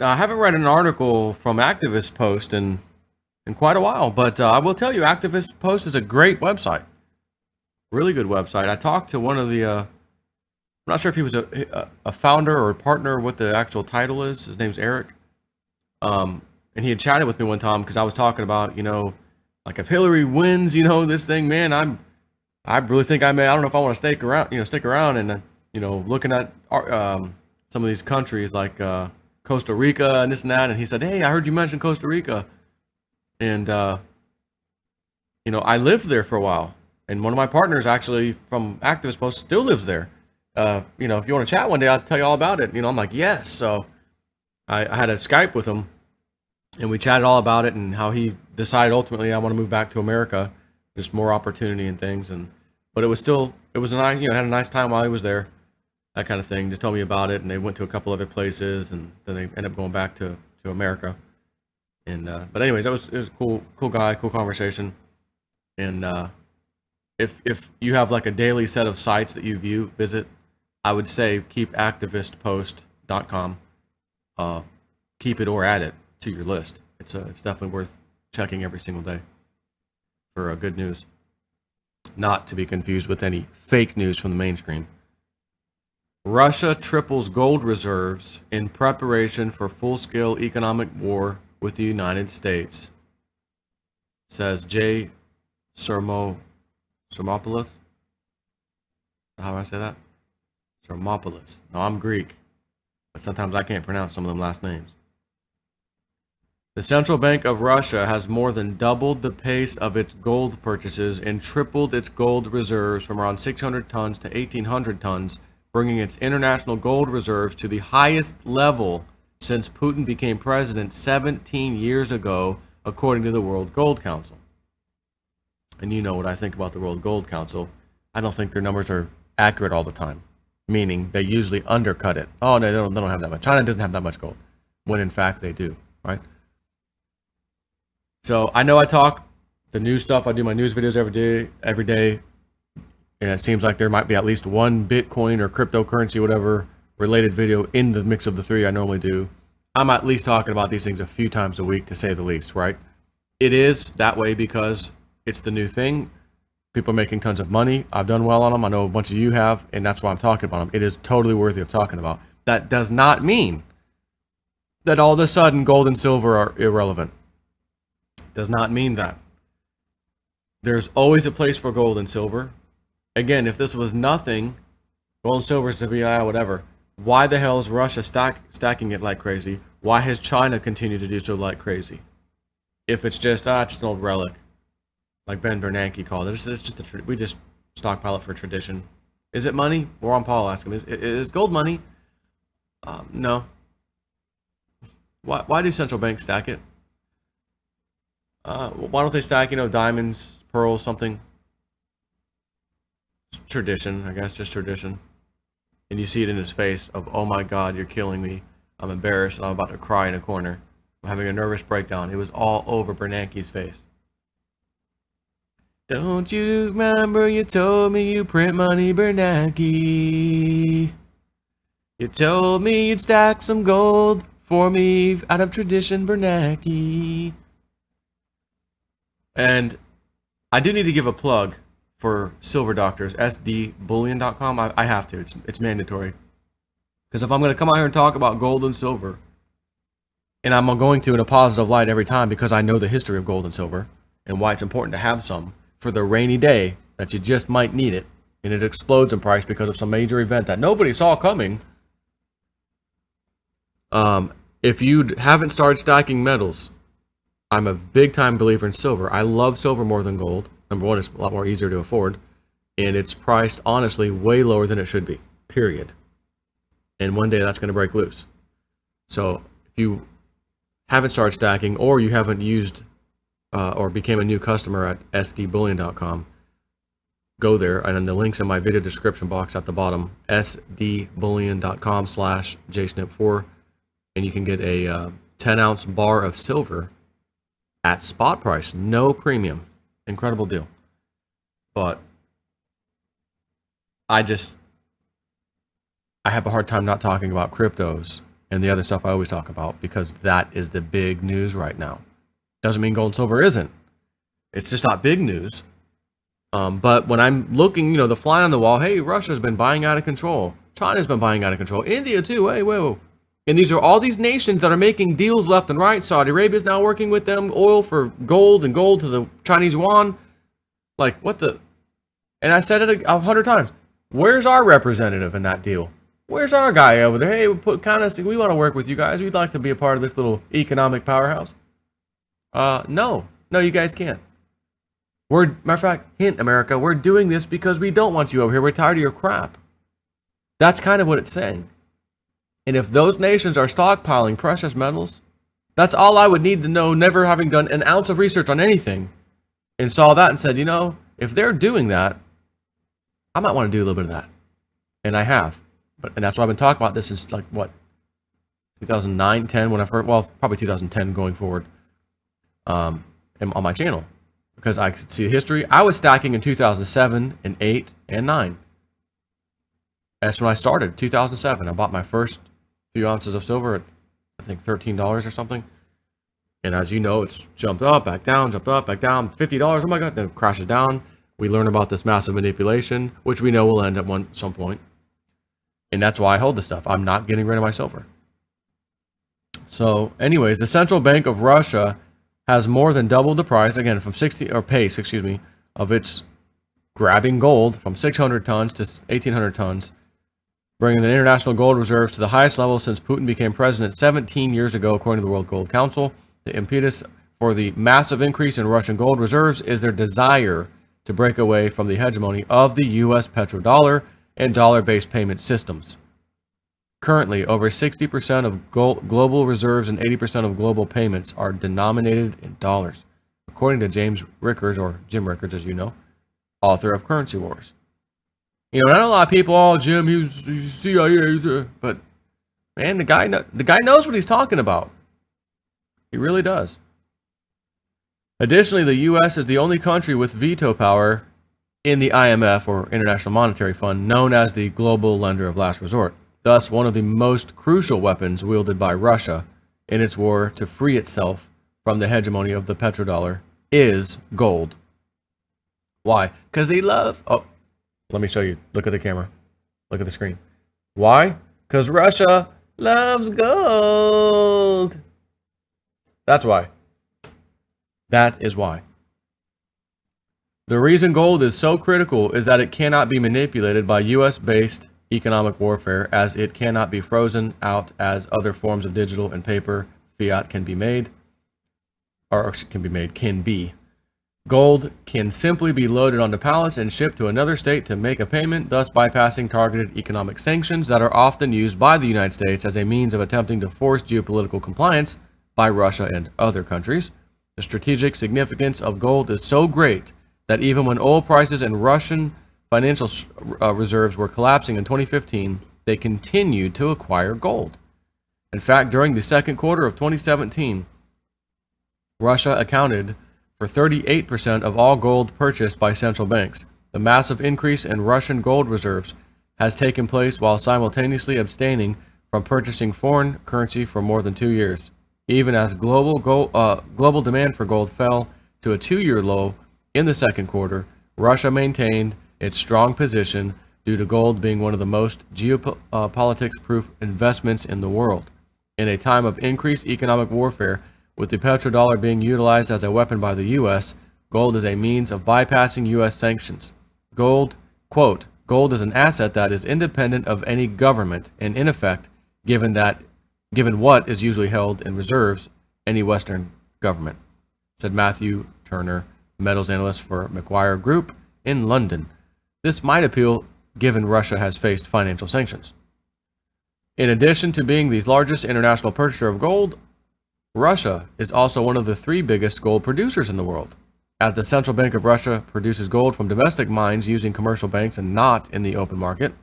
I haven't read an article from Activist Post in quite a while, but I will tell you, Activist Post is a great website. Really good website. I talked to one of the, I'm not sure if he was a founder or a partner, what the actual title is. His name's Eric. And he had chatted with me one time because I was talking about, like if Hillary wins, this thing, man, I really think I don't know if I want to stick around and, looking at some of these countries like Costa Rica and this and that. And he said, hey, I heard you mention Costa Rica. And, I lived there for a while. And one of my partners actually from Activist Post still lives there. If you want to chat one day, I'll tell you all about it. I'm like, yes. So I had a Skype with him and we chatted all about it and how he decided ultimately I want to move back to America. Just more opportunity and things. But it was a nice, had a nice time while he was there. That kind of thing. Just told me about it. And they went to a couple other places and then they ended up going back to America. And, but anyways, it was a cool guy, cool conversation. And, if you have like a daily set of sites that you visit, I would say keep activistpost.com, keep it or add it to your list. It's definitely worth checking every single day for good news. Not to be confused with any fake news from the mainstream. Russia triples gold reserves in preparation for full-scale economic war with the United States, says Jay Sermopoulos. How do I say that? Sermopoulos. No, I'm Greek, but sometimes I can't pronounce some of them last names. The Central Bank of Russia has more than doubled the pace of its gold purchases and tripled its gold reserves from around 600 tons to 1,800 tons, bringing its international gold reserves to the highest level since Putin became president 17 years ago, according to the World Gold Council. And you know what I think about the World Gold Council. I don't think their numbers are accurate all the time, meaning they usually undercut it. Oh, no, they don't have that much. China doesn't have that much gold, when in fact they do, right? So I know I talk the news stuff. I do my news videos every day, and it seems like there might be at least one Bitcoin or cryptocurrency, whatever, related video in the mix of the three I normally do. I'm at least talking about these things a few times a week, to say the least, right? It is that way because it's the new thing. People are making tons of money. I've done well on them. I know a bunch of you have, and that's why I'm talking about them. It is totally worthy of talking about. That does not mean that all of a sudden gold and silver are irrelevant. Does not mean that. There's always a place for gold and silver. Again, if this was nothing, gold and silver is to be whatever. Why the hell is Russia stacking it like crazy? Why has China continued to do so like crazy? If it's just an old relic, like Ben Bernanke called it. It's just we just stockpile it for tradition. Is it money? Ron Paul asked him, is gold money? No. Why do central banks stack it? Why don't they stack, diamonds, pearls, something? Tradition, I guess, just tradition. And you see it in his face of, oh my God, you're killing me. I'm embarrassed and I'm about to cry in a corner. I'm having a nervous breakdown. It was all over Bernanke's face. Don't you remember you told me you print money, Bernanke? You told me you'd stack some gold for me out of tradition, Bernanke. And I do need to give a plug for Silver Doctors, sdbullion.com. I have to. It's mandatory. Because if I'm going to come out here and talk about gold and silver, and I'm going to in a positive light every time because I know the history of gold and silver and why it's important to have some for the rainy day that you just might need it, and it explodes in price because of some major event that nobody saw coming. If you haven't started stacking metals, I'm a big time believer in silver. I love silver more than gold. Number one, it's a lot more easier to afford, and it's priced honestly way lower than it should be, period. And one day that's going to break loose. So if you haven't started stacking, or you haven't used or became a new customer at sdbullion.com, go there, and then the link's in my video description box at the bottom, sdbullion.com/jsnip4, and you can get a 10-ounce bar of silver at spot price, no premium. Incredible deal. But I have a hard time not talking about cryptos and the other stuff I always talk about, because that is the big news right now. Doesn't mean gold and silver isn't. It's just not big news. But when I'm looking, the fly on the wall, hey, Russia's been buying out of control. China's been buying out of control. India too, hey, whoa. And these are all these nations that are making deals left and right. Saudi Arabia's now working with them, oil for gold and gold to the Chinese yuan. Like, what the? And I said it 100 times. Where's our representative in that deal? Where's our guy over there? Hey, we want to work with you guys. We'd like to be a part of this little economic powerhouse. No, you guys can't. Matter of fact, hint, America, we're doing this because we don't want you over here. We're tired of your crap. That's kind of what it's saying. And if those nations are stockpiling precious metals, that's all I would need to know, never having done an ounce of research on anything, and saw that and said, if they're doing that, I might want to do a little bit of that. And I have. And that's why I've been talking about this since 2009, 10, when I first, probably 2010 going forward, on my channel. Because I could see history. I was stacking in 2007 and 8 and 9. That's when I started, 2007. I bought my first few ounces of silver at, I think, $13 or something. And as you know, it's jumped up, back down, jumped up, back down, $50. Oh my God, then it crashes down. We learn about this massive manipulation, which we know will end at some point. And that's why I hold this stuff. I'm not getting rid of my silver. So anyways, the Central Bank of Russia has more than doubled the price, again, pace, of its grabbing gold from 600 tons to 1,800 tons, bringing the international gold reserves to the highest level since Putin became president 17 years ago, according to the World Gold Council. The impetus for the massive increase in Russian gold reserves is their desire to break away from the hegemony of the U.S. petrodollar and dollar-based payment systems. Currently, over 60% of global reserves and 80% of global payments are denominated in dollars, according to James Rickards, or Jim Rickards, as you know, author of Currency Wars. Not a lot of people, Jim, he's CIA, but man, the guy knows what he's talking about. He really does. Additionally, the U.S. is the only country with veto power in the IMF, or International Monetary Fund, known as the global lender of last resort. Thus, one of the most crucial weapons wielded by Russia in its war to free itself from the hegemony of the petrodollar is gold. Why? Because they love... Oh, let me show you. Look at the camera. Look at the screen. Why? Because Russia loves gold. That's why. That is why. The reason gold is so critical is that it cannot be manipulated by U.S.-based economic warfare, as it cannot be frozen out as other forms of digital and paper fiat can be. Gold can simply be loaded onto pallets and shipped to another state to make a payment, thus bypassing targeted economic sanctions that are often used by the United States as a means of attempting to force geopolitical compliance by Russia and other countries. The strategic significance of gold is so great that even when oil prices and Russian financial reserves were collapsing in 2015, they continued to acquire gold. In fact, during the second quarter of 2017, Russia accounted for 38% of all gold purchased by central banks. The massive increase in Russian gold reserves has taken place while simultaneously abstaining from purchasing foreign currency for more than 2 years. Even as global demand for gold fell to a 2-year low in the second quarter, Russia maintained its strong position due to gold being one of the most geopolitics-proof investments in the world. In a time of increased economic warfare, with the petrodollar being utilized as a weapon by the U.S., gold is a means of bypassing U.S. sanctions. Gold, quote, gold is an asset that is independent of any government, and in effect, given what is usually held in reserves, any Western government, said Matthew Turner, metals analyst for Macquarie Group in London. This might appeal given Russia has faced financial sanctions. In addition to being the largest international purchaser of gold, Russia is also one of the 3 biggest gold producers in the world. As the Central Bank of Russia produces gold from domestic mines using commercial banks and not in the open market,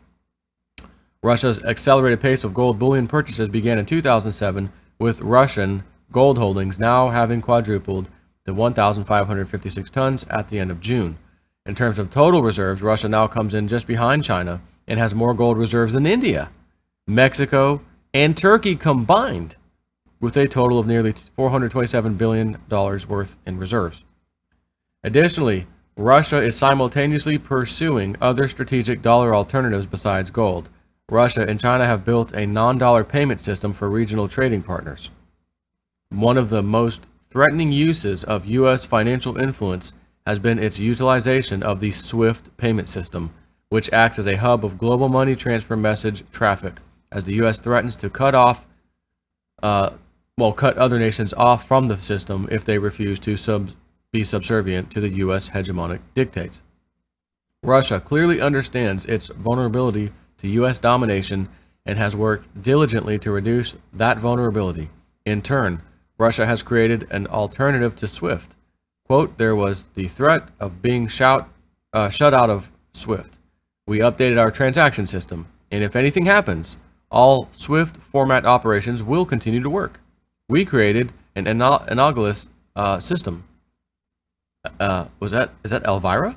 Russia's accelerated pace of gold bullion purchases began in 2007, with Russian gold holdings now having quadrupled to 1,556 tons at the end of June. In terms of total reserves, Russia now comes in just behind China and has more gold reserves than India, Mexico, and Turkey combined, with a total of nearly $427 billion worth in reserves. Additionally, Russia is simultaneously pursuing other strategic dollar alternatives besides gold. Russia and China have built a non-dollar payment system for regional trading partners. One of the most threatening uses of U.S. financial influence has been its utilization of the SWIFT payment system, which acts as a hub of global money transfer message traffic, as the U.S. threatens to cut other nations off from the system if they refuse to be subservient to the U.S. hegemonic dictates. Russia clearly understands its vulnerability to U.S. domination and has worked diligently to reduce that vulnerability. In turn, Russia has created an alternative to SWIFT. Quote, there was the threat of being shut out of SWIFT. We updated our transaction system, and if anything happens, all SWIFT format operations will continue to work. We created an analogous system. Is that Elvira?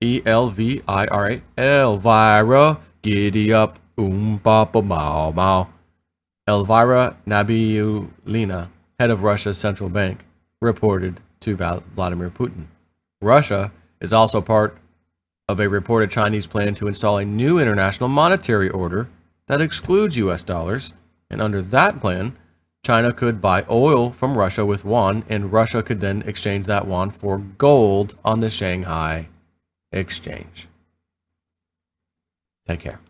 Elvira. Elvira, giddy up, papa mau mau. Elvira Nabiullina, head of Russia's central bank, reported to Vladimir Putin. Russia is also part of a reported Chinese plan to install a new international monetary order that excludes US dollars, and under that plan, China could buy oil from Russia with yuan, and Russia could then exchange that yuan for gold on the Shanghai exchange. Take care.